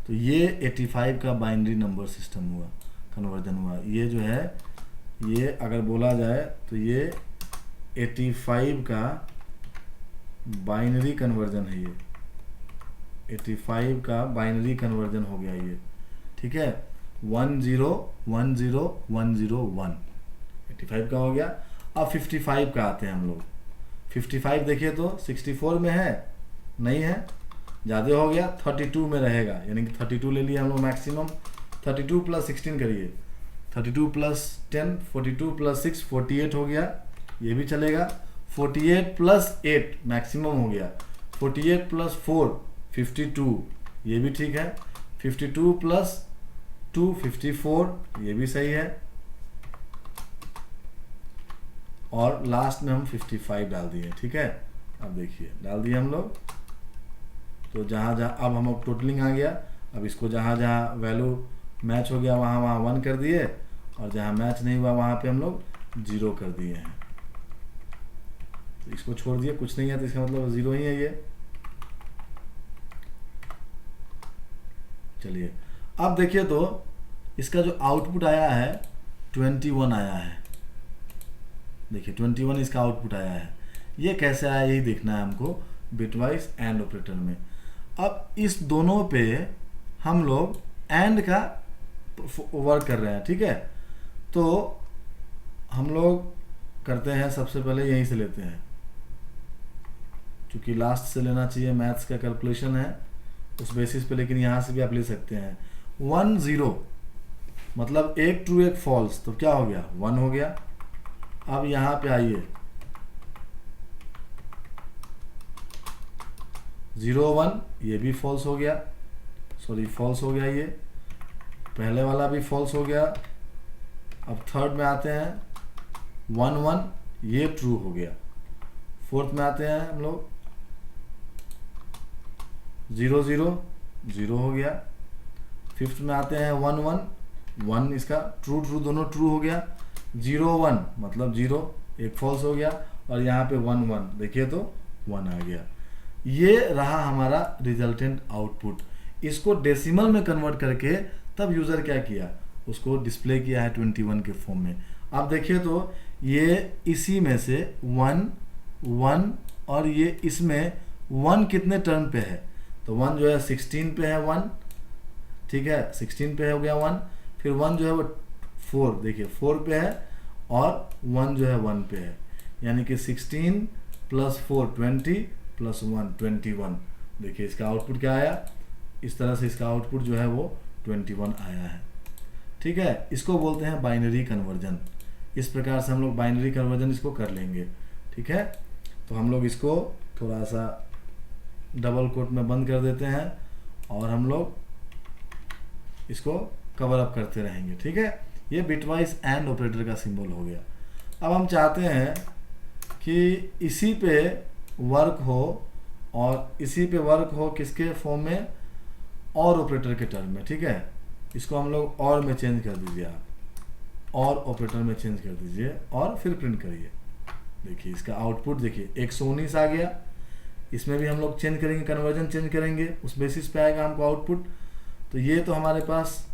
तो ये 85 का बाइनरी नंबर सिस्टम हुआ, कन्वर्जन हुआ। ये जो है ये अगर बोला जाए तो ये 85 का बाइनरी कन्वर्जन है, ये 85 का बाइनरी कन्वर्जन हो गया ये, ठीक है। 1010101 85 का हो गया। अब 55 का आते हैं हम लोग। 55 देखिए तो 64 में है, नहीं है, ज़्यादा हो गया, 32 में रहेगा, यानी कि 32 ले लिए हम लोग मैक्सिमम। 32 + 16 करिए, 32 + 10 42 + 6 48 हो गया, ये भी चलेगा। 48 + 8 मैक्सिमम हो गया। 48 + 4 52, ये भी ठीक है। 52 + 2 54, ये भी सही है। और लास्ट में हम 55 डाल दिए, ठीक है। अब देखिए डाल दिए हम लोग, तो जहाँ जहाँ अब हम टोटलिंग आ गया। अब इसको जहाँ जहाँ वैल्यू मैच हो गया वहाँ वहाँ 1 कर दिए, और जहाँ मैच नहीं हुआ वहाँ पे हम लोग 0 कर दिए हैं। तो इसको छोड़ दिए, कुछ नहीं है, तो इसका मतलब 0 ही है ये। चलिए अब देखिए तो इसका जो आउटपुट आया है 21 आया है। देखिए 21 इसका आउटपुट आया है। ये कैसे आया यही देखना है हमको बिटवाइज एंड ऑपरेटर में। अब इस दोनों पे हम लोग एंड का वर्क कर रहे हैं, ठीक है। तो हम लोग करते हैं, सबसे पहले यहीं से लेते हैं, क्योंकि लास्ट से लेना चाहिए, मैथ्स का कैलकुलेशन है उस बेसिस पे, लेकिन यहाँ से भी आप ले सकते हैं। 1 0 मतलब एक ट्रू एक फॉल्स, तो क्या हो गया 1 हो गया। अब यहाँ पे आइए 0 1, ये भी फॉल्स हो गया, सॉरी फॉल्स हो गया, ये पहले वाला भी फॉल्स हो गया। अब थर्ड में आते हैं 1 1, ये ट्रू हो गया। फोर्थ में आते हैं हम लोग 0 0 0 हो गया। फिफ्थ में आते हैं 1 1 1, इसका ट्रू ट्रू दोनों ट्रू हो गया। 0 1 मतलब 0, एक फॉल्स हो गया। और यहाँ पे 1 1 देखिए तो 1 आ गया। ये रहा हमारा रिजल्टेंट आउटपुट। इसको डेसिमल में कन्वर्ट करके तब यूज़र क्या किया, उसको डिस्प्ले किया है 21 के फॉर्म में। आप देखिए तो ये इसी में से 1 1 और ये इसमें 1 कितने टर्म पे है, तो 1 जो है 16 पे है 1, ठीक है, 16 पे हो गया 1। फिर 1 जो है वो 4, देखिए 4 पे है, और 1 जो है 1 पे है, यानी कि 16 + 4 20 + 1 21। देखिए इसका आउटपुट क्या आया, इस तरह से इसका आउटपुट जो है वो 21 आया है, ठीक है। इसको बोलते हैं बाइनरी कन्वर्जन। इस प्रकार से हम लोग बाइनरी कन्वर्जन इसको कर लेंगे, ठीक है। तो हम लोग इसको थोड़ा सा डबल कोट में बंद कर देते हैं, और हम लोग इसको कवर अप करते रहेंगे, ठीक है। ये बिटवाइज एंड ऑपरेटर का सिंबल हो गया। अब हम चाहते हैं कि इसी पे वर्क हो, और इसी पे वर्क हो किसके फॉर्म में, और ऑपरेटर के टर्म में, ठीक है। इसको हम लोग और में चेंज कर दीजिए, आप और ऑपरेटर में चेंज कर दीजिए, और फिर प्रिंट करिए। देखिए इसका आउटपुट देखिए 119 आ गया। इसमें भी हम लोग चेंज करेंगे, कन्वर्जन चेंज करेंगे, उस बेसिस पे आएगा हमको आउटपुट। तो ये तो हमारे पास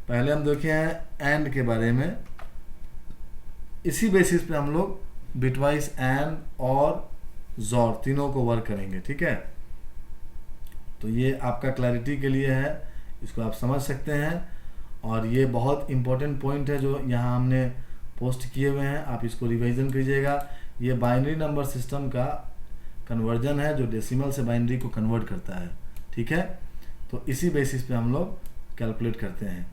पहले हम देखे हैं एंड के बारे में, इसी बेसिस पे हम लोग बिटवाइज एंड और ज़ोर तीनों को वर्क करेंगे, ठीक है। तो ये आपका क्लैरिटी के लिए है, इसको आप समझ सकते हैं। और ये बहुत इंपॉर्टेंट पॉइंट है जो यहाँ हमने पोस्ट किए हुए हैं, आप इसको रिवीजन कीजिएगा। ये बाइनरी नंबर सिस्टम का कन्वर्जन है जो डेसिमल से बाइनरी को कन्वर्ट करता है, ठीक है। तो इसी बेसिस पे हम लोग कैलकुलेट करते हैं।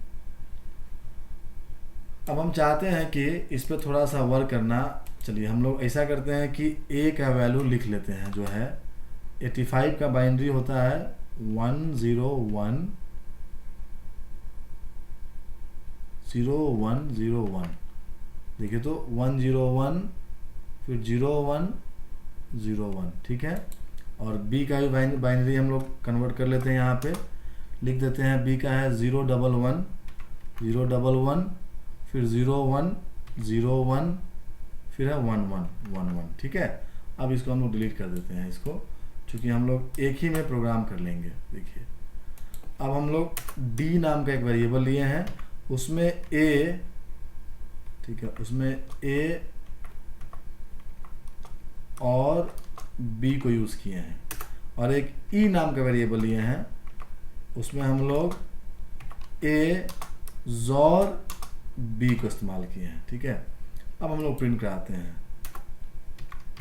अब हम चाहते हैं कि इस पे थोड़ा सा वर्क करना। चलिए हम लोग ऐसा करते हैं कि a का वैल्यू लिख लेते हैं, जो है 85 का बाइनरी होता है 1010101। देखिए तो 101 फिर 0101, ठीक है। और b का भी बाइनरी हम लोग कन्वर्ट कर लेते हैं, यहाँ पे लिख देते हैं b का है 011 फिर 0101 फिर है 1111, ठीक है। अब इसको हम लोग डिलीट कर देते हैं इसको, क्योंकि हम लोग एक ही में प्रोग्राम कर लेंगे। देखिए अब हम लोग d नाम का एक वेरिएबल लिए हैं, उसमें a, ठीक है, उसमें ए और बी को यूज़ किए हैं, और एक ई नाम का वेरिएबल लिए हैं, उसमें हम लोग ए और बी को इस्तेमाल किए हैं। ठीक है, अब हम लोग प्रिंट कराते हैं।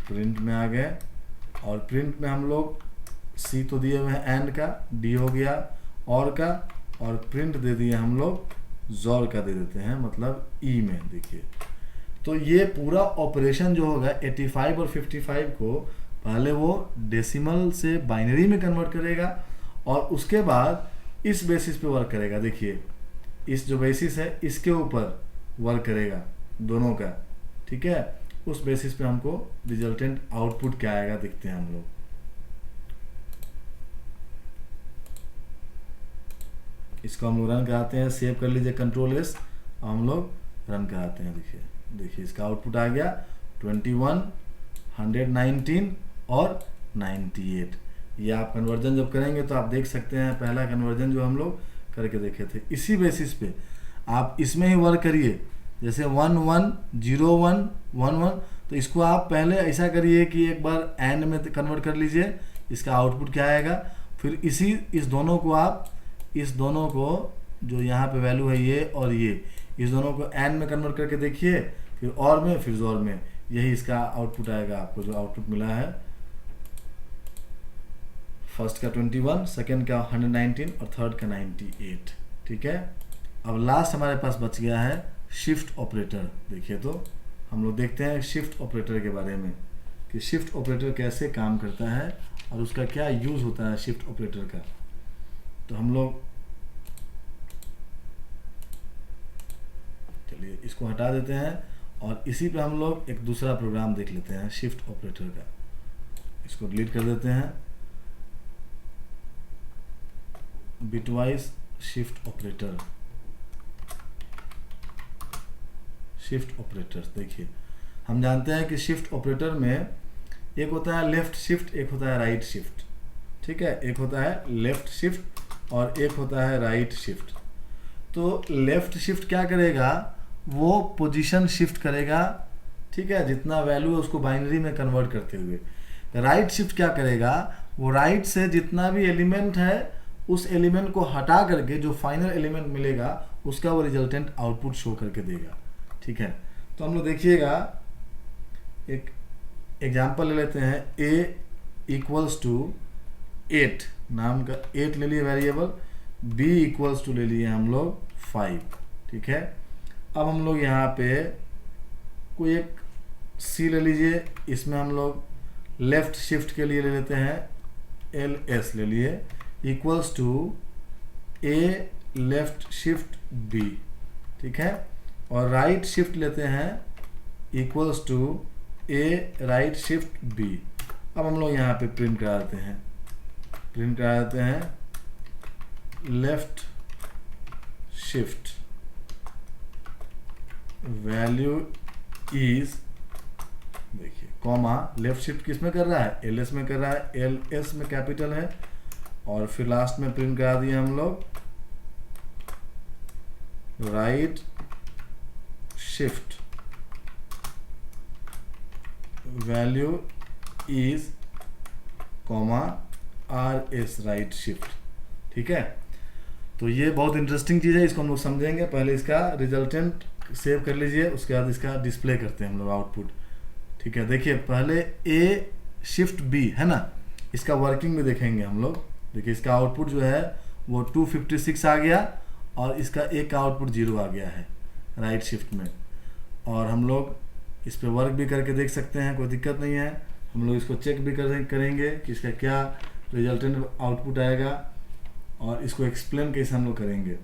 प्रिंट में आ गए, और प्रिंट में हम लोग सी तो दिए हुए हैं एंड का, डी हो गया और का, और प्रिंट दे दिए हम लोग जोर का दे देते हैं, मतलब ई में। देखिए, तो ये पूरा ऑपरेशन जो होगा 85 और 55 को पहले वो डेसिमल से बाइनरी में कन्वर्ट करेगा, और उसके बाद इस बेसिस पे वर्क करेगा। देखिए, इस जो बेसिस है इसके ऊपर वर्क करेगा दोनों का। ठीक है, उस बेसिस पे हमको रिजल्टेंट आउटपुट क्या आएगा देखते हैं हम लोग। इसको हम लोग रन कराते हैं, सेव कर लीजिए कंट्रोल एस, हम लोग रन कराते हैं। देखिए इसका आउटपुट आ गया 21, 119 और 98। ये आप कन्वर्जन जब करेंगे तो आप देख सकते हैं, पहला कन्वर्जन जो हम लोग करके देखे थे, इसी बेसिस पे आप इसमें ही वर्क करिए। जैसे 1 1 0 1 1 1, तो इसको आप पहले ऐसा करिए कि एक बार एंड में कन्वर्ट कर लीजिए, इसका आउटपुट क्या आएगा। फिर इस दोनों को जो यहाँ पे वैल्यू है ये और ये, इस दोनों को एंड में कन्वर्ट करके देखिए, फिर और में, फिर जोर में, यही इसका आउटपुट आएगा। आपको जो आउटपुट मिला है, फर्स्ट का 21, सेकंड का 119 और थर्ड का 98। ठीक है, अब लास्ट हमारे पास बच गया है शिफ्ट ऑपरेटर। देखिए, तो हम लोग देखते हैं शिफ्ट ऑपरेटर के बारे में कि शिफ्ट ऑपरेटर कैसे काम करता है और उसका क्या यूज होता है शिफ्ट ऑपरेटर का। तो हम लोग चलिए इसको हटा देते हैं, और इसी पे हम लोग एक दूसरा प्रोग्राम देख लेते हैं शिफ्ट ऑपरेटर का। इसको डिलीट कर देते हैं, bitwise shift operator. Shift operator देखिए, हम जानते हैं कि शिफ्ट ऑपरेटर में एक होता है लेफ्ट शिफ्ट, एक होता है राइट शिफ्ट। ठीक है, एक होता है लेफ्ट शिफ्ट और एक होता है राइट शिफ्ट। तो लेफ्ट शिफ्ट क्या करेगा, वो पोजीशन शिफ्ट करेगा। ठीक है, जितना वैल्यू है उसको बाइनरी में कन्वर्ट करते हुए। राइट शिफ्ट क्या करेगा, वो राइट से जितना भी एलिमेंट है उस एलिमेंट को हटा करके जो फाइनल एलिमेंट मिलेगा उसका वो रिजल्टेंट आउटपुट शो करके देगा। ठीक है, तो हम लोग देखिएगा, एक एग्जांपल ले लेते हैं। a इक्वल्स टू 8 नाम का 8 ले लिए वेरिएबल, b इक्वल्स टू ले लिए हम लोग 5। ठीक है, अब हम लोग यहाँ पे कोई एक c ले लीजिए, इसमें हम लोग लेफ्ट शिफ्ट के लिए ले लेते हैं ls ले लिए, equals to a left shift b। ठीक है, और राइट शिफ्ट लेते हैं equals to a right shift b। अब हम लोग यहाँ पे प्रिंट करा देते हैं लेफ्ट शिफ्ट वैल्यू इज, देखिए कॉमा, लेफ्ट शिफ्ट किस में कर रहा है, ls में कर रहा है, ls में कैपिटल है, और फिर लास्ट में प्रिंट करा दिए हम लोग right shift value is comma rs right shift. ठीक है, तो ये बहुत इंटरेस्टिंग चीज़ है, इसको हम लोग समझेंगे। पहले इसका रिजल्टेंट सेव कर लीजिए, उसके बाद इसका डिस्प्ले करते हैं हम लोग आउटपुट। ठीक है, देखिए पहले a शिफ्ट b है ना, इसका वर्किंग भी देखेंगे हम लोग। देखिए इसका आउटपुट जो है वो 256 आ गया, और इसका एक का आउटपुट 0 आ गया है राइट शिफ्ट में। और हम लोग इस पे वर्क भी करके देख सकते हैं, कोई दिक्कत नहीं है। हम लोग इसको चेक भी करेंगे कि इसका क्या रिजल्टेंट आउटपुट आएगा, और इसको एक्सप्लेन कैसे हम लोग करेंगे।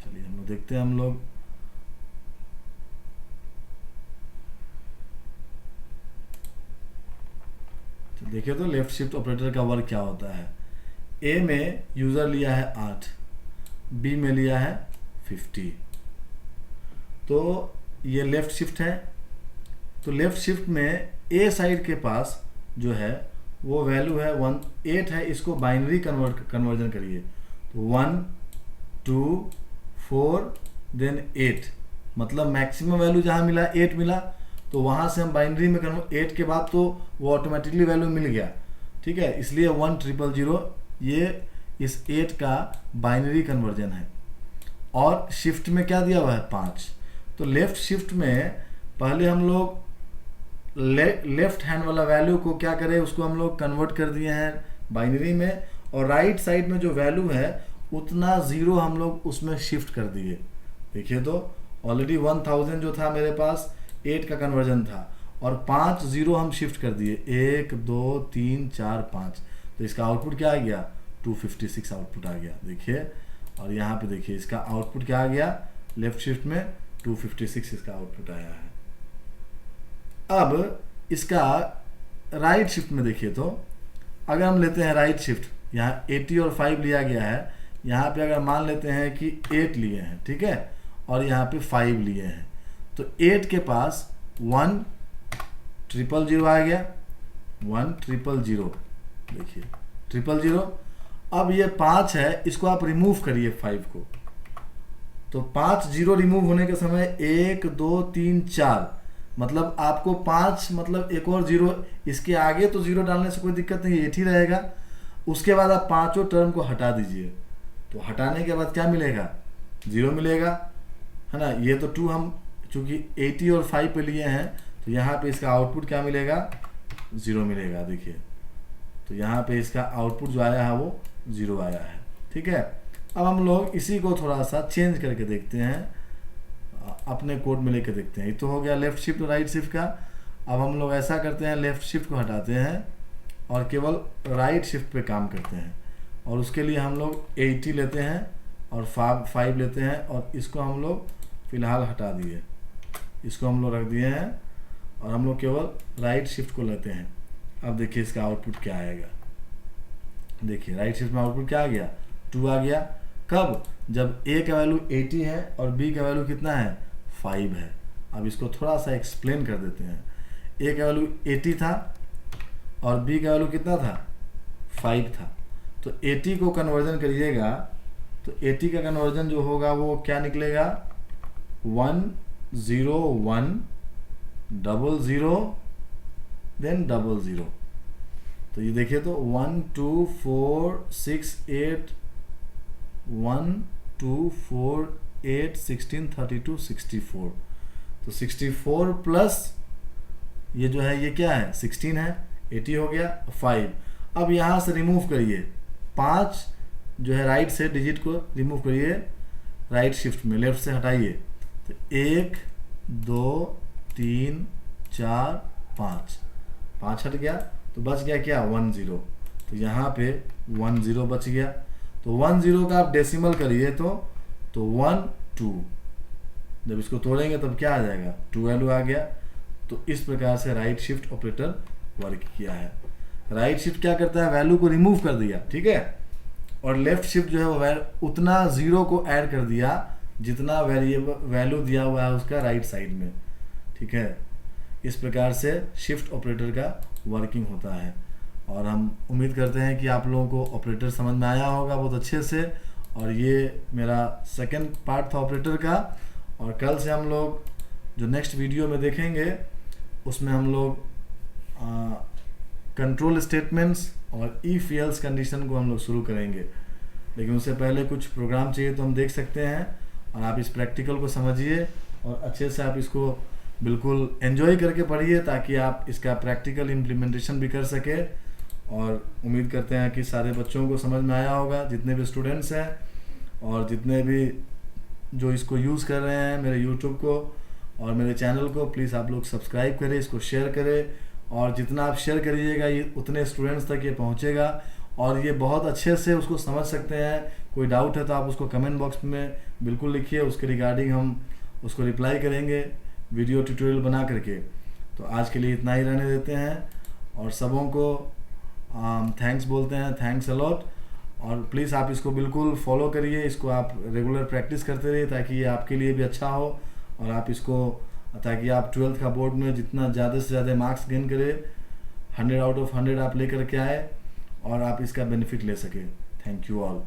चलिए हम लोग देखते हैं हम लोग। तो देखिए, तो लेफ्ट शिफ्ट ऑपरेटर का वर्क क्या होता है। ए में यूजर लिया है 8, बी में लिया है 50, तो ये लेफ्ट शिफ्ट है। तो लेफ्ट शिफ्ट में ए साइड के पास जो है वो वैल्यू है 8 है, इसको बाइनरी कन्वर्जन करिए। तो 1 2 4 देन 8, मतलब मैक्सिमम वैल्यू जहाँ मिला 8 मिला, तो वहाँ से हम बाइनरी में कन्वर्ट, 8 के बाद तो वो ऑटोमेटिकली वैल्यू मिल गया, ठीक है, इसलिए 1000 ये इस 8 का बाइनरी कन्वर्जन है। और शिफ्ट में क्या दिया हुआ है 5, तो लेफ्ट शिफ्ट में पहले हम लोग लेफ्ट हैंड वाला वैल्यू को क्या करें, उसको हम लोग कन्वर्ट कर दिए हैं बाइनरी में, और राइट साइड में जो वैल्यू है उतना 0 हम लोग उसमें शिफ्ट कर दिए। देखिए तो ऑलरेडी 1000 जो था मेरे पास 8 का कन्वर्जन था, और 5 0 हम शिफ्ट कर दिए, 1 2 3 4 5, तो इसका आउटपुट क्या आ गया 256 आउटपुट आ गया। देखिए, और यहाँ पे देखिए इसका आउटपुट क्या आ गया, लेफ्ट शिफ्ट में 256 इसका आउटपुट आया है। अब इसका राइट शिफ्ट में देखिए तो अगर हम लेते हैं राइट शिफ्ट, यहाँ 80 और 5 लिया गया है, यहाँ पे अगर मान लेते हैं कि 8 लिए हैं, ठीक है, और यहाँ पे 5 लिए हैं, तो 8 के पास 1000 आ गया, 1000, देखिए 000। अब ये 5 है, इसको आप रिमूव करिए 5 को, तो 5 0 रिमूव होने के समय 1 2 3 4, मतलब आपको 5 मतलब एक और 0, इसके आगे तो 0 डालने से कोई दिक्कत नहीं, 8 ही रहेगा। उसके बाद आप पांचों टर्म को हटा दीजिए, तो हटाने के बाद क्या मिलेगा 0 मिलेगा, है ना। ये तो 2 हम चूंकि 80 और 5 पे लिए हैं, तो यहाँ पे इसका आउटपुट क्या मिलेगा 0 मिलेगा। देखिए, तो यहाँ पे इसका आउटपुट जो आया है वो 0 आया है, ठीक है। अब हम लोग इसी को थोड़ा सा चेंज करके देखते हैं, अपने कोड में लेके देखते हैं। ये तो हो गया लेफ्ट शिफ्ट राइट शिफ्ट का। अब हम लोग ऐसा करते हैं, लेफ्ट शिफ्ट को हटाते हैं और केवल राइट शिफ्ट पे काम करते हैं, और उसके लिए हम लोग 80 लेते हैं और 5 लेते हैं, और इसको हम लोग फिलहाल हटा दिए, इसको हम लोग रख दिए हैं, और हम लोग केवल राइट शिफ्ट को लेते हैं। अब देखिए इसका आउटपुट क्या आएगा, देखिए राइट शिफ्ट में आउटपुट क्या आ गया 2 आ गया। कब, जब A का वैल्यू 80 है और B का वैल्यू कितना है 5 है। अब इसको थोड़ा सा एक्सप्लेन कर देते हैं। A का वैल्यू 80 था और B का वैल्यू कितना था 5 था, तो 80 को कन्वर्जन करिएगा, तो 80 का कन्वर्जन जो होगा वो क्या निकलेगा 101 00 देन 00। तो ये देखिए तो 1 2 4 6 8 1 2 4 8 16 32 64, तो 64 प्लस ये जो है ये क्या है 16 है, 80 हो गया 5। अब यहाँ से रिमूव करिए 5 जो है राइट से डिजिट को रिमूव करिए, राइट शिफ्ट में लेफ्ट से हटाइए, तो 1 2 3 4 5 हट गया, तो बच गया क्या 10, तो यहाँ पे 10 बच गया। तो 10 का आप डेसिमल करिए तो 1 2, जब इसको तोड़ेंगे तब क्या आ जाएगा 12 आ गया। तो इस प्रकार से राइट शिफ्ट ऑपरेटर वर्क किया है। राइट शिफ्ट क्या करता है, वैल्यू को रिमूव कर दिया, ठीक है, और लेफ्ट शिफ्ट जो है वो उतना 0 को ऐड कर दिया जितना वैल्यू दिया हुआ है उसका राइट साइड में, ठीक है। इस प्रकार से शिफ्ट ऑपरेटर का वर्किंग होता है, और हम उम्मीद करते हैं कि आप लोगों को ऑपरेटर समझ में आया होगा बहुत अच्छे से। और ये मेरा सेकंड पार्ट था ऑपरेटर का, और कल से हम लोग जो नेक्स्ट वीडियो में देखेंगे उसमें हम लोग कंट्रोल स्टेटमेंट्स और इफ एल्स कंडीशन को हम लोग शुरू करेंगे। लेकिन उससे पहले कुछ प्रोग्राम चाहिए तो हम देख सकते हैं, और आप इस प्रैक्टिकल को समझिए और अच्छे से आप इसको बिल्कुल एंजॉय करके पढ़िए, ताकि आप इसका प्रैक्टिकल इम्प्लीमेंटेशन भी कर सके। और उम्मीद करते हैं कि सारे बच्चों को समझ में आया होगा, जितने भी स्टूडेंट्स हैं और जितने भी जो इसको यूज़ कर रहे हैं मेरे यूट्यूब को और मेरे चैनल को। प्लीज़ आप लोग सब्सक्राइब करें, इसको शेयर करें, और जितना आप शेयर करिएगा ये उतने स्टूडेंट्स तक ये पहुंचेगा और ये बहुत अच्छे से उसको समझ सकते हैं। कोई डाउट है तो आप उसको कमेंट बॉक्स में बिल्कुल लिखिए, उसके रिगार्डिंग हम उसको रिप्लाई करेंगे वीडियो ट्यूटोरियल बना करके। तो आज के लिए इतना ही रहने देते हैं, और सबों को थैंक्स बोलते हैं, थैंक्स अ लॉट। और प्लीज़ आप इसको बिल्कुल फॉलो करिए, इसको आप रेगुलर प्रैक्टिस करते रहिए, ताकि ये आपके लिए भी अच्छा हो, और आप इसको ताकि आप 12th का बोर्ड में जितना ज़्यादा से ज़्यादा मार्क्स गेन करें, 100 आउट ऑफ 100 आप लेकर के आए और आप इसका बेनिफिट ले सकें। Thank you all.